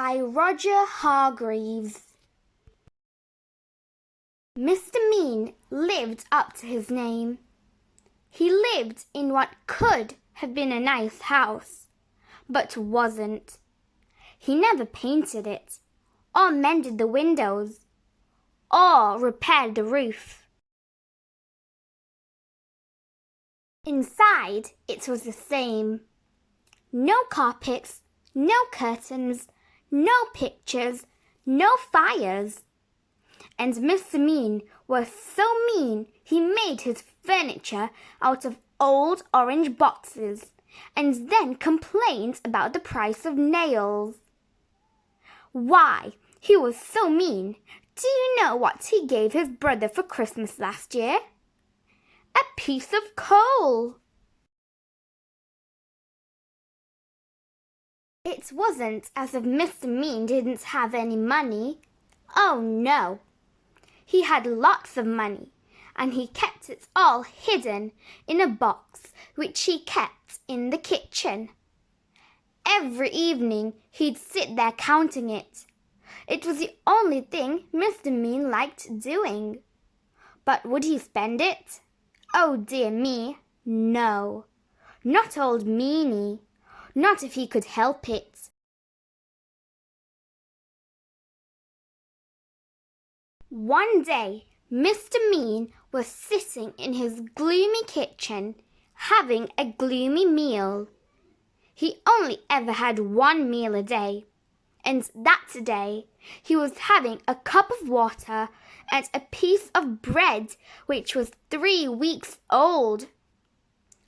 by Roger Hargreaves. Mr. Mean lived up to his name. He lived in what could have been a nice house, but wasn't. He never painted it, or mended the windows, or repaired the roof. Inside, it was the same. No carpets, no curtains, no pictures, no fires. And Mr. Mean was so mean he made his furniture out of old orange boxes and then complained about the price of nails. Why, he was so mean. Do you know what he gave his brother for Christmas last year? A piece of coal. It wasn't as if Mr. Mean didn't have any money. Oh no! He had lots of money, and he kept it all hidden in a box which he kept in the kitchen. Every evening he'd sit there counting it. It was the only thing Mr. Mean liked doing. But would he spend it? Oh dear me, no. Not old Meanie. Not if he could help it. One day, Mr. Mean was sitting in his gloomy kitchen, having a gloomy meal. He only ever had one meal a day, and that day he was having a cup of water and a piece of bread which was 3 weeks old.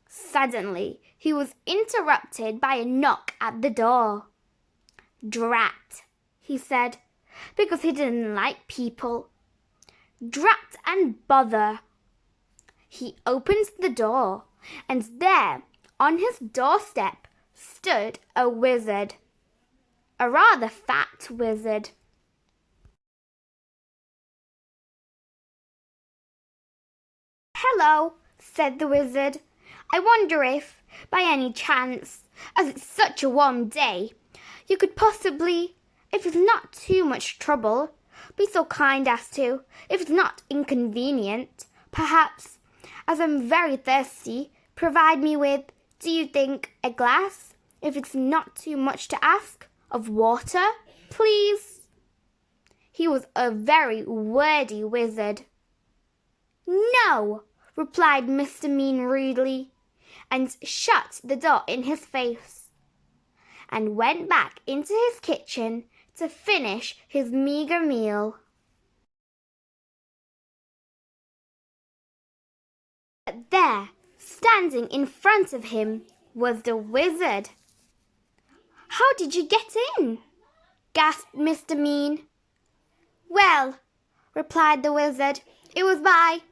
Suddenly, he was interrupted by a knock at the door. "Drat," he said, because he didn't like people. "Drat and bother." He opened the door, and there, on his doorstep, stood a wizard. A rather fat wizard. "Hello," said the wizard. "I wonder if, by any chance, as it's such a warm day, you could possibly, if it's not too much trouble, be so kind as to, if it's not inconvenient, perhaps, as I'm very thirsty, provide me with, do you think, a glass, if it's not too much to ask, of water, please?" He was a very wordy wizard. "No," replied Mr. Mean rudely, and shut the door in his face, and went back into his kitchen to finish his meagre meal. But there, standing in front of him, was the wizard. "How did you get in?" gasped Mr. Mean. "Well," replied the wizard, "it was by,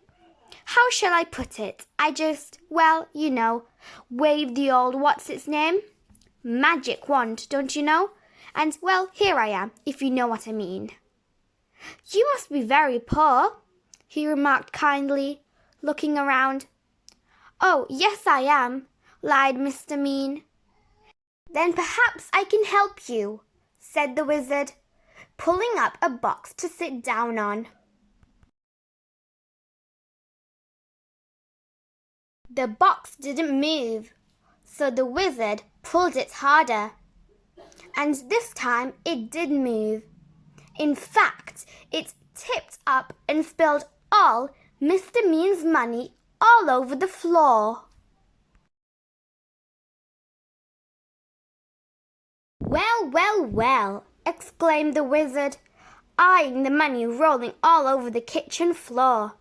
how shall I put it? I just, well, you know, waved the old what's-its-name magic wand, don't you know? And, well, here I am, if you know what I mean." "You must be very poor," he remarked kindly, looking around. "Oh, yes, I am," lied Mr. Mean. "Then perhaps I can help you," said the wizard, pulling up a box to sit down on. The box didn't move, so the wizard pulled it harder. And this time it did move. In fact, it tipped up and spilled all Mr. Mean's money all over the floor. "Well, well, well," exclaimed the wizard, eyeing the money rolling all over the kitchen floor.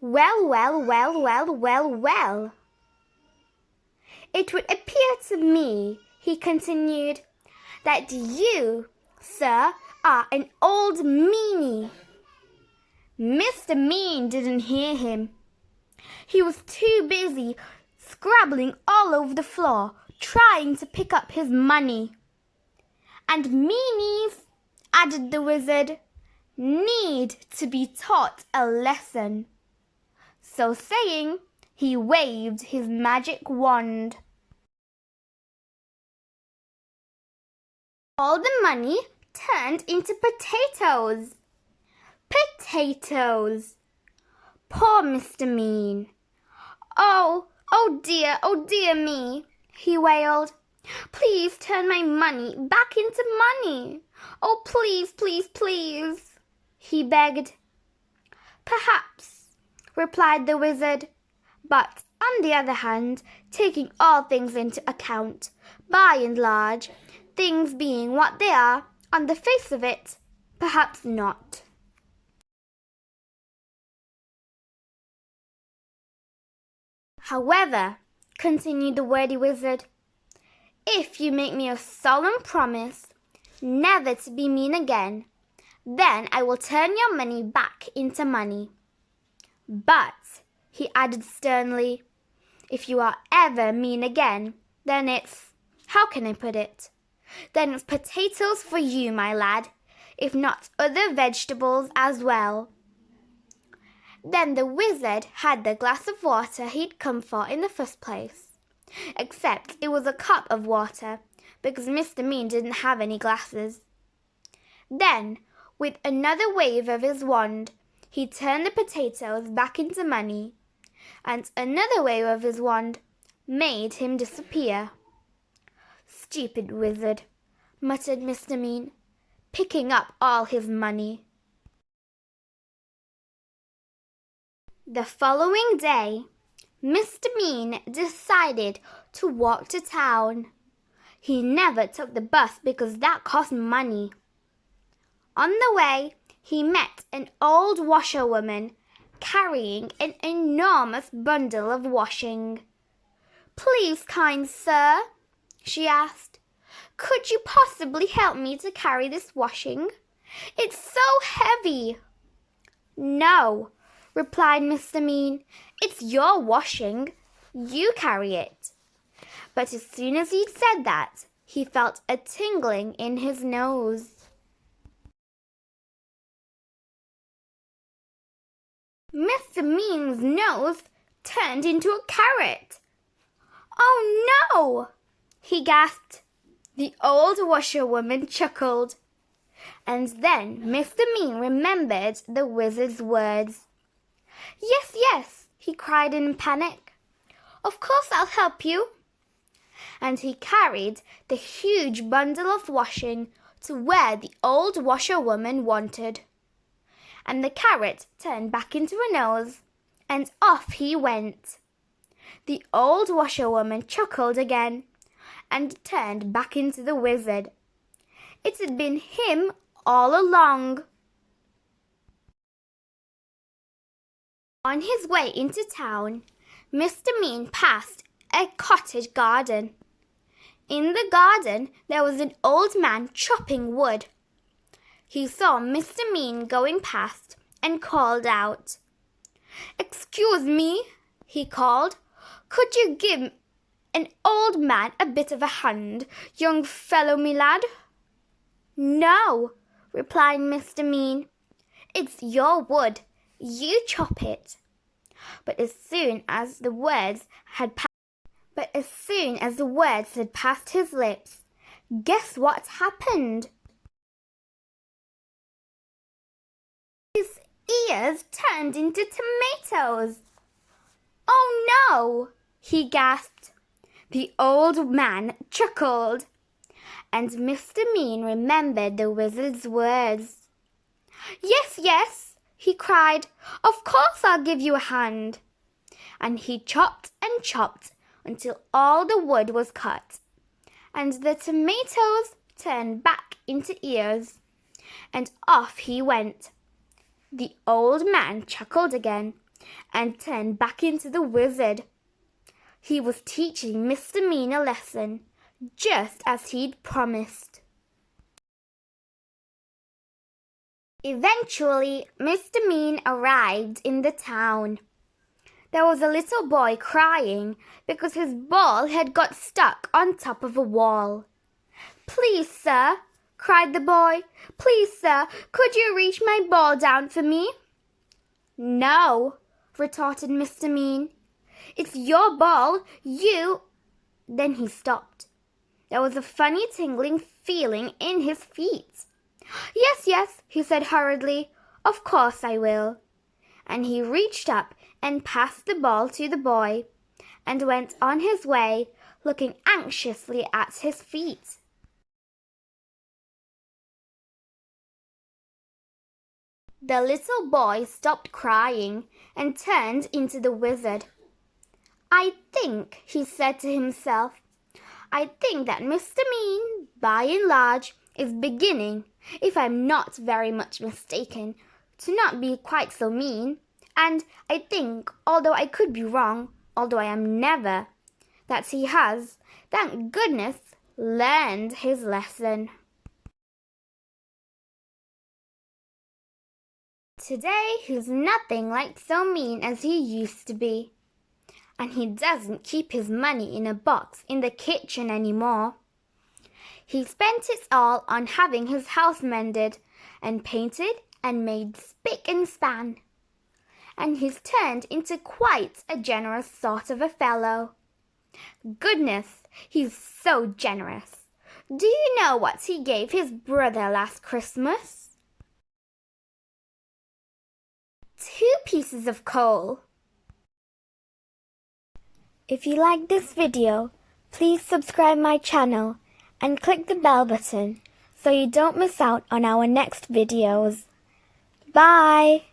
"Well, well, well, well, well, well. It would appear to me," he continued, "that you, sir, are an old meanie." Mr. Mean didn't hear him. He was too busy scrabbling all over the floor, trying to pick up his money. "And meanies," added the wizard, "need to be taught a lesson." So saying, he waved his magic wand. All the money turned into potatoes. Potatoes! Poor Mr. Mean. Oh dear me, he wailed. Please turn my money back into money. Oh, please, please, please, he begged. Perhaps, replied the wizard, but on the other hand, taking all things into account, by and large, things being what they are, on the face of it, perhaps not. However, continued the wordy wizard, if you make me a solemn promise never to be mean again, then I will turn your money back into money. But, he added sternly, if you are ever mean again, then how can I put it? Then it's potatoes for you, my lad, if not other vegetables as well. Then the wizard had the glass of water he'd come for in the first place, except it was a cup of water, because Mr. Mean didn't have any glasses. Then, with another wave of his wand, he turned the potatoes back into money, and another wave of his wand made him disappear. Stupid wizard, muttered Mr. Mean, picking up all his money. The following day, Mr. Mean decided to walk to town. He never took the bus because that cost money. On the way, he met an old washerwoman carrying an enormous bundle of washing. Please, kind sir, she asked, could you possibly help me to carry this washing? It's so heavy. No, replied Mr. Mean, it's your washing. You carry it. But as soon as he'd said that, he felt a tingling in his nose. Mr. Mean's nose turned into a carrot. Oh no! He gasped. The old washerwoman chuckled. And then Mr. Mean remembered the wizard's words. Yes, he cried in panic. Of course I'll help you. And he carried the huge bundle of washing to where the old washerwoman wanted. And the carrot turned back into a nose, and off he went. The old washerwoman chuckled again, and turned back into the wizard. It had been him all along. On his way into town, Mr. Mean passed a cottage garden. In the garden there was an old man chopping wood. He saw Mr. Mean going past and called out. Excuse me, he called. Could you give an old man a bit of a hand, young fellow me lad? No, replied Mr. Mean. It's your wood. You chop it. But as soon as the words had passed his lips, guess what happened? His ears turned into tomatoes. Oh no, he gasped. The old man chuckled, and Mr. Mean remembered the wizard's words. Yes, he cried. Of course I'll give you a hand. And he chopped and chopped until all the wood was cut, and the tomatoes turned back into ears, and off he went. The old man chuckled again and turned back into the wizard. He was teaching Mr. Mean a lesson, just as he'd promised. Eventually, Mr. Mean arrived in the town. There was a little boy crying because his ball had got stuck on top of a wall. Please, sir, cried the boy. Please, sir, could you reach my ball down for me? No, retorted Mr. Mean. It's your ball. Then he stopped. There was a funny tingling feeling in his feet. Yes, yes, he said hurriedly. Of course I will. And he reached up and passed the ball to the boy and went on his way, looking anxiously at his feet. The little boy stopped crying and turned into the wizard. I think, he said to himself, I think that Mr. Mean, by and large, is beginning, if I'm not very much mistaken, to not be quite so mean. And I think, although I could be wrong, although I am never, that he has, thank goodness, learned his lesson. Today he's nothing like so mean as he used to be. And he doesn't keep his money in a box in the kitchen anymore. He spent it all on having his house mended and painted and made spick and span. And he's turned into quite a generous sort of a fellow. Goodness, he's so generous. Do you know what he gave his brother last Christmas? 2 pieces of coal. If you like this video, please subscribe my channel and click the bell button so you don't miss out on our next videos. Bye!